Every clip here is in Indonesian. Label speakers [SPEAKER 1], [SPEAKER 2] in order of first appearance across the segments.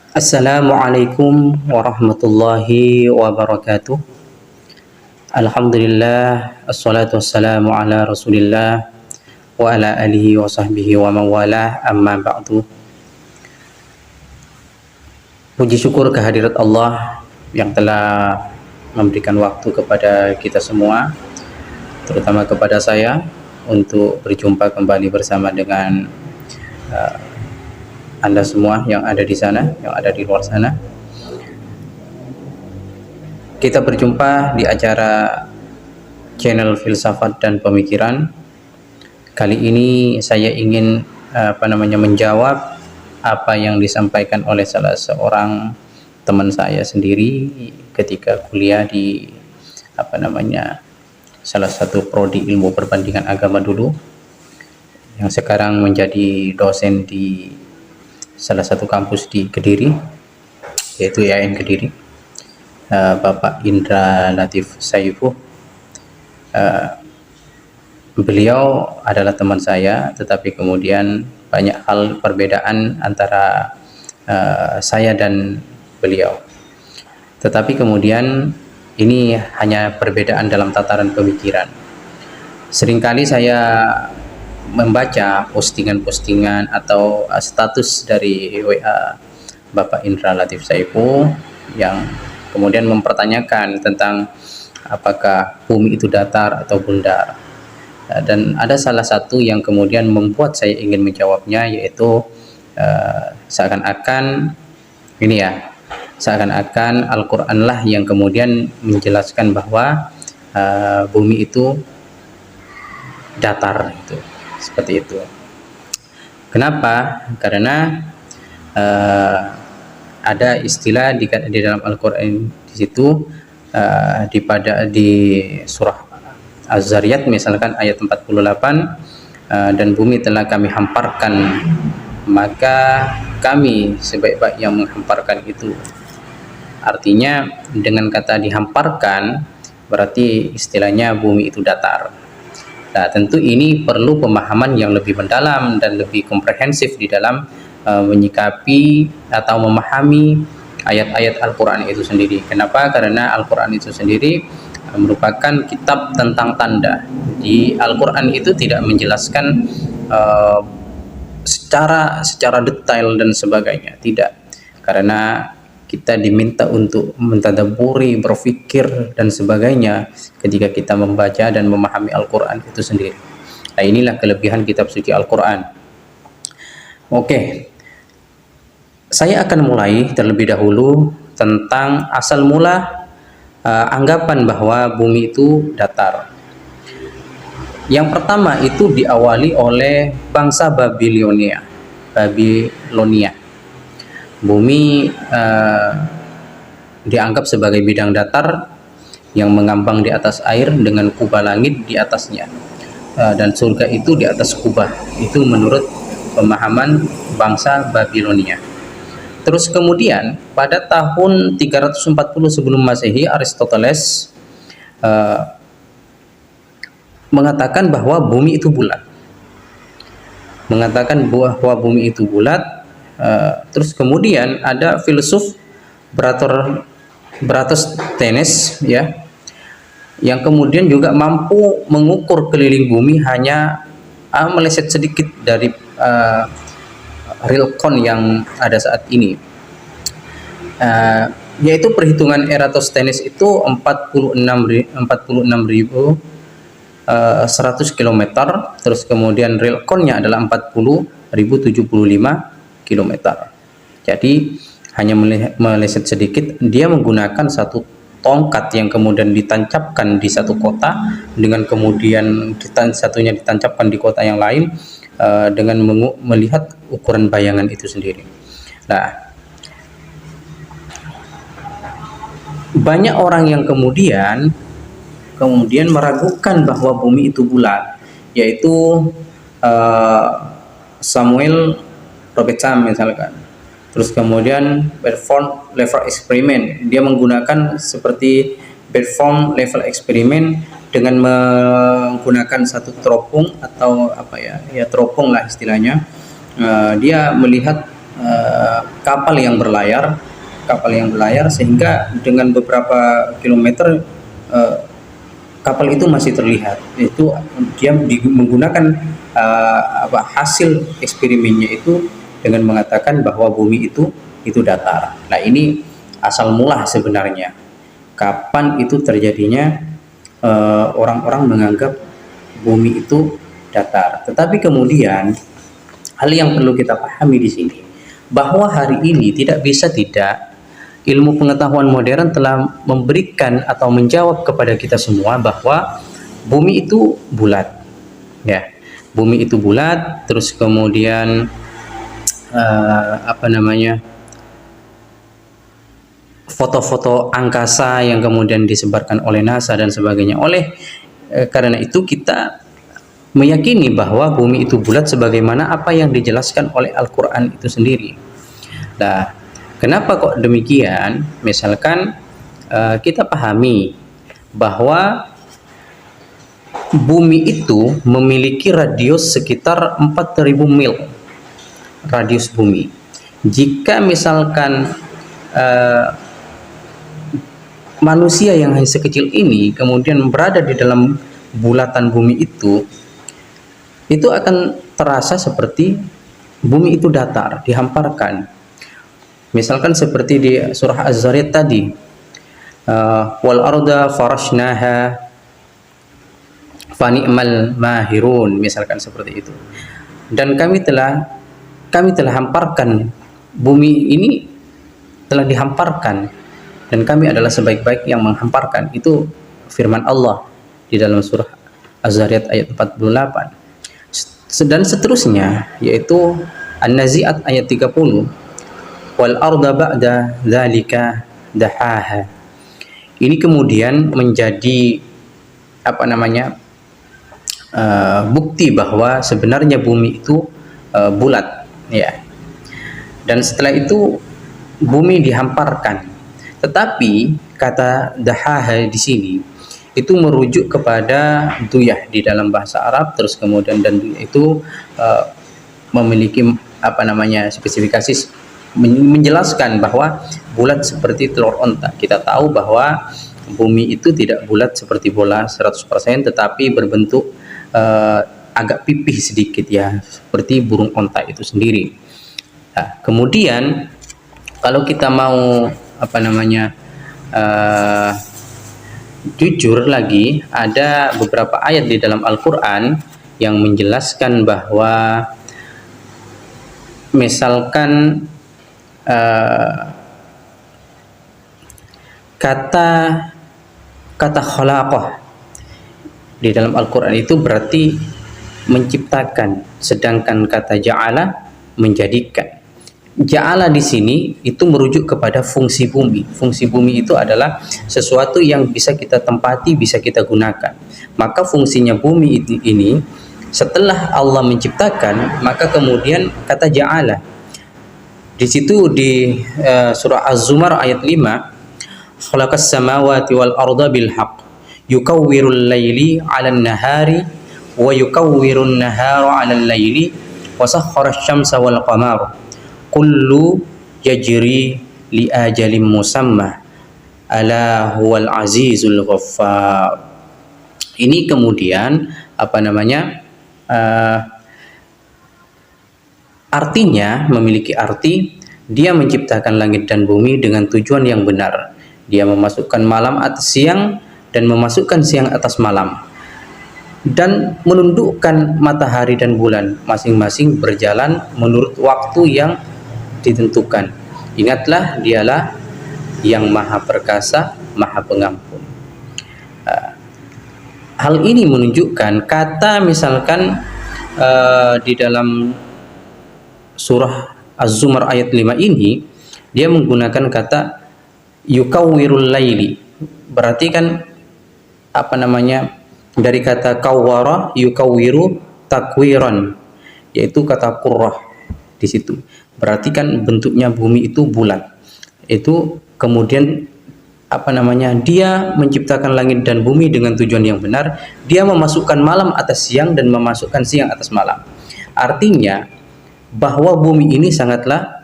[SPEAKER 1] Assalamualaikum warahmatullahi wabarakatuh. Alhamdulillah, assalatu wassalamu ala rasulillah wa ala alihi wa sahbihi wa mawalah, amma ba'du. Puji syukur kehadirat Allah yang telah memberikan waktu kepada kita semua, terutama kepada saya, untuk berjumpa kembali bersama dengan Anda semua yang ada di sana, yang ada di luar sana. Kita berjumpa di acara channel Filsafat dan Pemikiran. Kali ini saya ingin menjawab apa yang disampaikan oleh salah seorang teman saya sendiri ketika kuliah di salah satu prodi ilmu perbandingan agama dulu, yang sekarang menjadi dosen di salah satu kampus di Kediri, yaitu IAIN Kediri, Bapak Indra Latif Saifuh. Beliau adalah teman saya, tetapi kemudian banyak hal perbedaan antara saya dan beliau. Tetapi kemudian ini hanya perbedaan dalam tataran pemikiran. Seringkali saya membaca postingan-postingan atau status dari WA Bapak Indra Latif Saifuh yang kemudian mempertanyakan tentang apakah bumi itu datar atau bundar. Dan ada salah satu yang kemudian membuat saya ingin menjawabnya, yaitu seakan-akan Al-Quran lah yang kemudian menjelaskan bahwa bumi itu datar, seperti itu. Kenapa? Karena ada istilah di dalam Al-Quran di situ, di surah Az-Zariyat misalkan ayat 48, dan bumi telah kami hamparkan, maka kami sebaik-baik yang menghamparkan itu. Artinya dengan kata dihamparkan berarti istilahnya bumi itu datar. Nah, tentu ini perlu pemahaman yang lebih mendalam dan lebih komprehensif di dalam menyikapi atau memahami ayat-ayat Al-Quran itu sendiri. Kenapa? Karena Al-Quran itu sendiri merupakan kitab tentang tanda. Di Al-Quran itu tidak menjelaskan secara detail dan sebagainya, tidak. Karena kita diminta untuk mentadabburi, berpikir dan sebagainya ketika kita membaca dan memahami Al-Quran itu sendiri. Nah, inilah kelebihan kitab suci Al-Quran. Oke, saya akan mulai terlebih dahulu tentang asal mula anggapan bahwa bumi itu datar. Yang pertama itu diawali oleh bangsa Babilonia. Bumi dianggap sebagai bidang datar yang mengambang di atas air dengan kubah langit di atasnya, dan surga itu di atas kubah. Itu menurut pemahaman bangsa Babilonia. Terus kemudian pada tahun 340 sebelum Masehi, Aristoteles mengatakan bahwa bumi itu bulat. Terus kemudian ada filsuf Eratosthenes, ya, yang kemudian juga mampu mengukur keliling bumi hanya meleset sedikit dari real count yang ada saat ini, yaitu perhitungan Eratosthenes itu 46.100 km. Terus kemudian real count-nya adalah 40.075 km. Jadi hanya meleset sedikit. Dia menggunakan satu tongkat yang kemudian ditancapkan di satu kota, dengan kemudian satunya ditancapkan di kota yang lain, dengan melihat ukuran bayangan itu sendiri. Nah, banyak orang yang kemudian meragukan bahwa bumi itu bulat, yaitu Samuel Robertson misalkan. Terus kemudian Bedford level experiment, dia menggunakan seperti Bedford level experiment dengan menggunakan satu teropong atau teropong lah istilahnya. Dia melihat kapal yang berlayar, sehingga dengan beberapa kilometer kapal itu masih terlihat. Itu dia menggunakan hasil eksperimennya itu dengan mengatakan bahwa bumi itu datar. Nah, ini asal mula sebenarnya. Kapan itu terjadinya orang-orang menganggap bumi itu datar. Tetapi kemudian hal yang perlu kita pahami di sini bahwa hari ini tidak bisa tidak ilmu pengetahuan modern telah memberikan atau menjawab kepada kita semua bahwa bumi itu bulat, ya. Bumi itu bulat, terus kemudian foto-foto angkasa yang kemudian disebarkan oleh NASA dan sebagainya. Karena itu kita meyakini bahwa bumi itu bulat sebagaimana apa yang dijelaskan oleh Al-Quran itu sendiri. Nah, kenapa kok demikian? Misalkan kita pahami bahwa bumi itu memiliki radius sekitar 4.000 mil radius bumi. Jika misalkan manusia yang hanya sekecil ini kemudian berada di dalam bulatan bumi itu akan terasa seperti bumi itu datar, dihamparkan. Misalkan seperti di surah Az-Zariyat tadi, wal arda farashnaha fani'mal mahirun, misalkan seperti itu. Dan kami telah hamparkan, bumi ini telah dihamparkan dan kami adalah sebaik-baik yang menghamparkan. Itu firman Allah di dalam surah Az-Zariyat ayat 48. Dan seterusnya, yaitu An-Nazi'at ayat 30, wal arda ba'da dzalika dahaha. Ini kemudian menjadi bukti bahwa sebenarnya bumi itu bulat, ya. Dan setelah itu bumi dihamparkan. Tetapi kata dahaha di sini itu merujuk kepada duyah di dalam bahasa Arab, terus kemudian dan duyah itu memiliki spesifikasi menjelaskan bahwa bulat seperti telur onta. Kita tahu bahwa bumi itu tidak bulat seperti bola 100%, tetapi berbentuk agak pipih sedikit, ya, seperti burung onta itu sendiri. Nah, kemudian kalau kita mau jujur lagi, ada beberapa ayat di dalam Al-Quran yang menjelaskan bahwa misalkan kata khalaqah di dalam Al-Quran itu berarti menciptakan, sedangkan kata ja'ala menjadikan. Ja'ala di sini itu merujuk kepada fungsi bumi. Fungsi bumi itu adalah sesuatu yang bisa kita tempati, bisa kita gunakan. Maka fungsinya bumi ini setelah Allah menciptakan, maka kemudian kata ja'ala. Di situ di surah Az-Zumar ayat 5, khalaqas samawati wal arda bil haqq yukawwirul laili 'alan nahari wa yukawwirun nahara 'alal laili wa sakhkhara asy-syamsa wal qamara kullu yajri li ajalin musamma ala huwal azizul ghaffar. Ini kemudian artinya memiliki arti dia menciptakan langit dan bumi dengan tujuan yang benar. Dia memasukkan malam atas siang dan memasukkan siang atas malam, dan menundukkan matahari dan bulan masing-masing berjalan menurut waktu yang ditentukan. Ingatlah, dialah yang maha perkasa, maha pengampun. Hal ini menunjukkan kata misalkan di dalam surah Az-Zumar ayat 5 ini dia menggunakan kata yukawwirul laili. Berarti kan dari kata kawwara yukawwiru takwiran, yaitu kata qurrah di situ. Berarti kan bentuknya bumi itu bulat. Itu kemudian dia menciptakan langit dan bumi dengan tujuan yang benar. Dia memasukkan malam atas siang dan memasukkan siang atas malam. Artinya bahwa bumi ini sangatlah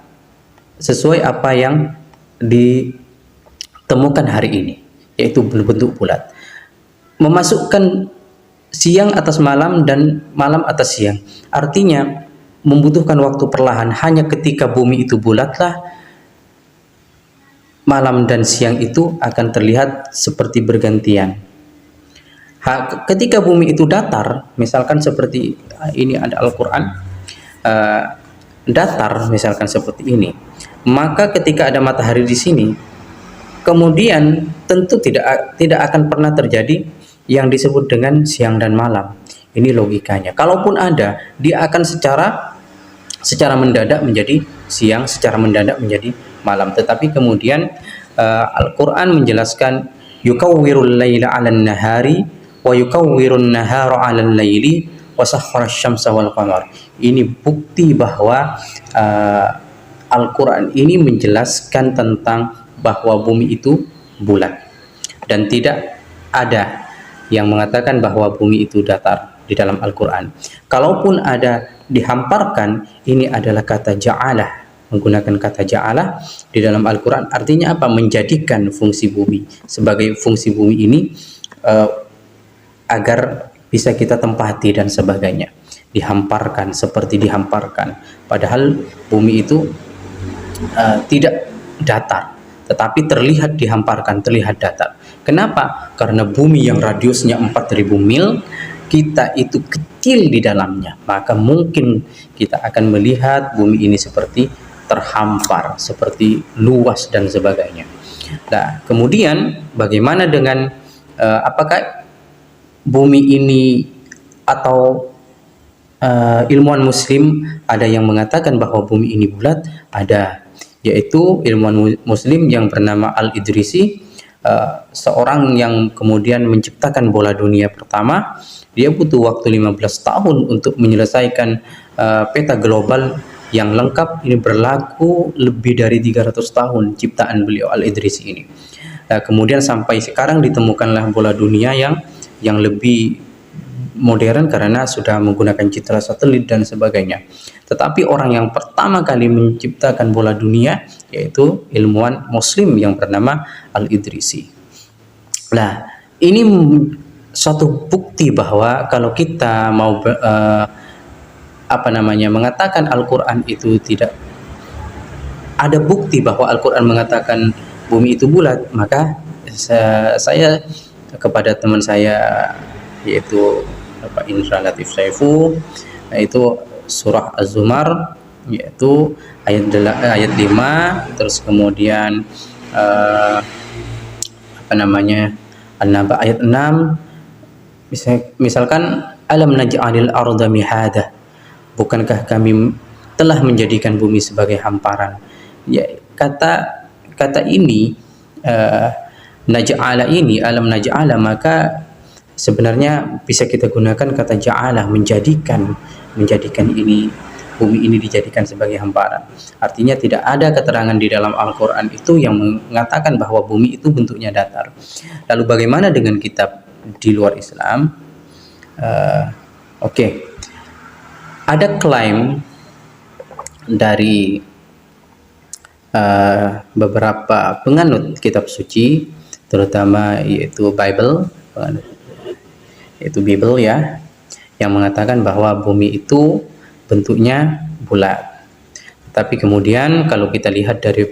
[SPEAKER 1] sesuai apa yang ditemukan hari ini, yaitu berbentuk bulat. Memasukkan siang atas malam dan malam atas siang, artinya membutuhkan waktu perlahan. Hanya ketika bumi itu bulatlah malam dan siang itu akan terlihat seperti bergantian. Ketika bumi itu datar, misalkan seperti ini ada Al-Quran, datar misalkan seperti ini, maka ketika ada matahari di sini, kemudian tentu tidak akan pernah terjadi yang disebut dengan siang dan malam. Ini logikanya. Kalaupun ada, dia akan secara mendadak menjadi siang, secara mendadak menjadi malam. Tetapi kemudian Al-Quran menjelaskan yukawwirul laila 'alan nahari wa yukawwirun nahara 'alal laili wa sakhkhara asy-syamsa wal qamar. Ini bukti bahwa Al-Quran ini menjelaskan tentang bahwa bumi itu bulat, dan tidak ada yang mengatakan bahwa bumi itu datar di dalam Al-Quran. Kalaupun ada, dihamparkan. Ini adalah kata ja'alah, menggunakan kata ja'alah di dalam Al-Quran. Artinya apa? Menjadikan fungsi bumi. Sebagai fungsi bumi ini agar bisa kita tempati dan sebagainya. Dihamparkan, seperti dihamparkan. Padahal bumi itu tidak datar, tetapi terlihat dihamparkan, terlihat datar. Kenapa? Karena bumi yang radiusnya 4000 mil, kita itu kecil di dalamnya, maka mungkin kita akan melihat bumi ini seperti terhampar, seperti luas dan sebagainya. Nah, kemudian bagaimana dengan apakah bumi ini, atau ilmuwan muslim ada yang mengatakan bahwa bumi ini bulat? Ada, yaitu ilmuwan muslim yang bernama Al-Idrisi, seorang yang kemudian menciptakan bola dunia pertama. Dia butuh waktu 15 tahun untuk menyelesaikan peta global yang lengkap. Ini berlaku lebih dari 300 tahun ciptaan beliau Al-Idrisi ini. Kemudian sampai sekarang ditemukanlah bola dunia yang lebih modern karena sudah menggunakan citra satelit dan sebagainya. Tetapi orang yang pertama kali menciptakan bola dunia yaitu ilmuwan muslim yang bernama Al-Idrisi. Nah, ini suatu bukti bahwa kalau kita mau mengatakan Al-Quran itu tidak ada bukti bahwa Al-Quran mengatakan bumi itu bulat, maka saya kepada teman saya yaitu Bapak Indra Latif Saifu, yaitu surah Az-Zumar, yaitu ayat 5, terus kemudian An-Naba ayat 6, misalkan alam naj'alil arda mihada, bukankah kami telah menjadikan bumi sebagai hamparan. Ya, kata ini naj'ala ini, alam naj'ala, maka sebenarnya bisa kita gunakan kata ja'alah, menjadikan ini, bumi ini dijadikan sebagai hamparan. Artinya tidak ada keterangan di dalam Al-Quran itu yang mengatakan bahwa bumi itu bentuknya datar. Lalu bagaimana dengan kitab di luar Islam? Ada klaim dari beberapa penganut kitab suci, terutama yaitu Bible ya, yang mengatakan bahwa bumi itu bentuknya bulat. Tapi kemudian kalau kita lihat dari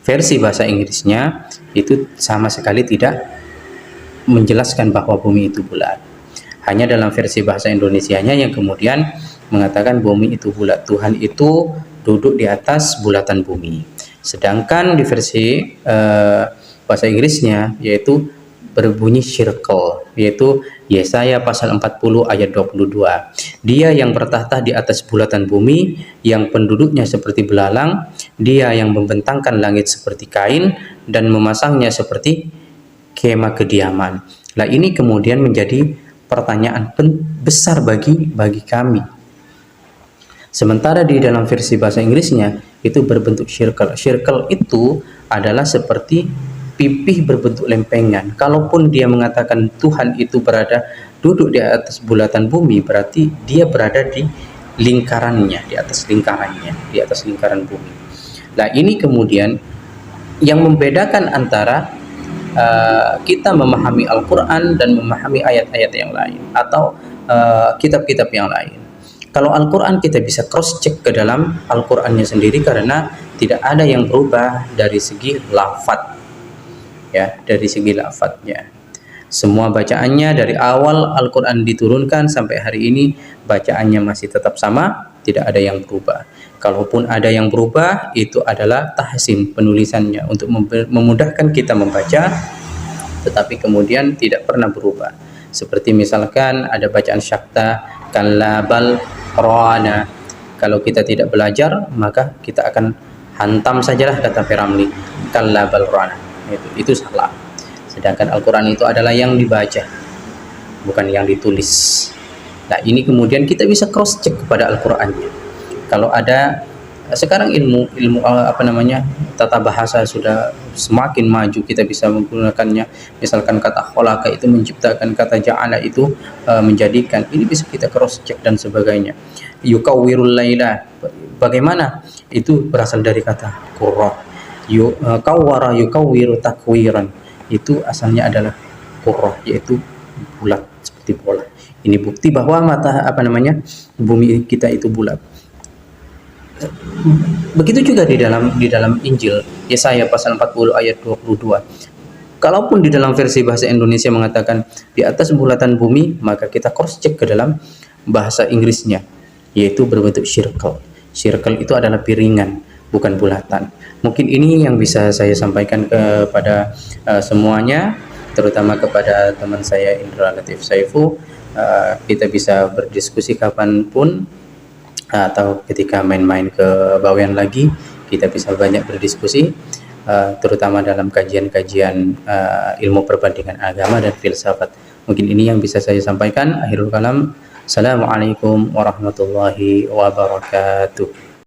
[SPEAKER 1] versi bahasa Inggrisnya, itu sama sekali tidak menjelaskan bahwa bumi itu bulat. Hanya dalam versi bahasa Indonesianya yang kemudian mengatakan bumi itu bulat, Tuhan itu duduk di atas bulatan bumi. Sedangkan di versi bahasa Inggrisnya yaitu berbunyi circle, yaitu Yesaya pasal 40 ayat 22. Dia yang bertahta di atas bulatan bumi, yang penduduknya seperti belalang, dia yang membentangkan langit seperti kain dan memasangnya seperti kemah kediaman. Nah, ini kemudian menjadi pertanyaan besar bagi kami. Sementara di dalam versi bahasa Inggrisnya itu berbentuk circle. Circle itu adalah seperti pipih berbentuk lempengan. Kalaupun dia mengatakan Tuhan itu duduk di atas bulatan bumi, berarti dia berada di lingkarannya, di atas lingkaran bumi. Nah, ini kemudian yang membedakan antara kita memahami Al-Quran dan memahami ayat-ayat yang lain atau kitab-kitab yang lain. Kalau Al-Quran kita bisa cross check ke dalam Al-Qurannya sendiri karena tidak ada yang berubah dari segi lafadz, ya, dari segi lafadznya. Semua bacaannya dari awal Al-Quran diturunkan sampai hari ini bacaannya masih tetap sama, tidak ada yang berubah. Kalaupun ada yang berubah, itu adalah tahsin penulisannya untuk memudahkan kita membaca, tetapi kemudian tidak pernah berubah. Seperti misalkan ada bacaan syakta, kalla bal rana. Kalau kita tidak belajar, maka kita akan hantam sajalah kata Piramli, kalla bal rana. Itu salah. Sedangkan Al-Quran itu adalah yang dibaca, bukan yang ditulis. Nah, ini kemudian kita bisa cross check kepada Al-Qurannya. Kalau ada sekarang ilmu tata bahasa sudah semakin maju, kita bisa menggunakannya. Misalkan kata khalaqa itu menciptakan, kata ja'ala itu menjadikan. Ini bisa kita cross check dan sebagainya. Yukawwirul laila, bagaimana? Itu berasal dari kata qurra. Kawwara yukawwiru takwiran, itu asalnya adalah qurra, yaitu bulat seperti bola. Ini bukti bahwa bumi kita itu bulat. Begitu juga di dalam Injil Yesaya pasal 40 ayat 22. Kalaupun di dalam versi bahasa Indonesia mengatakan di atas bulatan bumi, maka kita cross check ke dalam bahasa Inggrisnya, yaitu berbentuk circle. Circle itu adalah piringan, bukan bulatan. Mungkin ini yang bisa saya sampaikan kepada semuanya, terutama kepada teman saya Indra Latif Saifu. Kita bisa berdiskusi kapanpun, atau ketika main-main ke Bawean lagi, kita bisa banyak berdiskusi, terutama dalam kajian-kajian ilmu perbandingan agama dan filsafat. Mungkin ini yang bisa saya sampaikan. Akhirul kalam, assalamualaikum warahmatullahi wabarakatuh.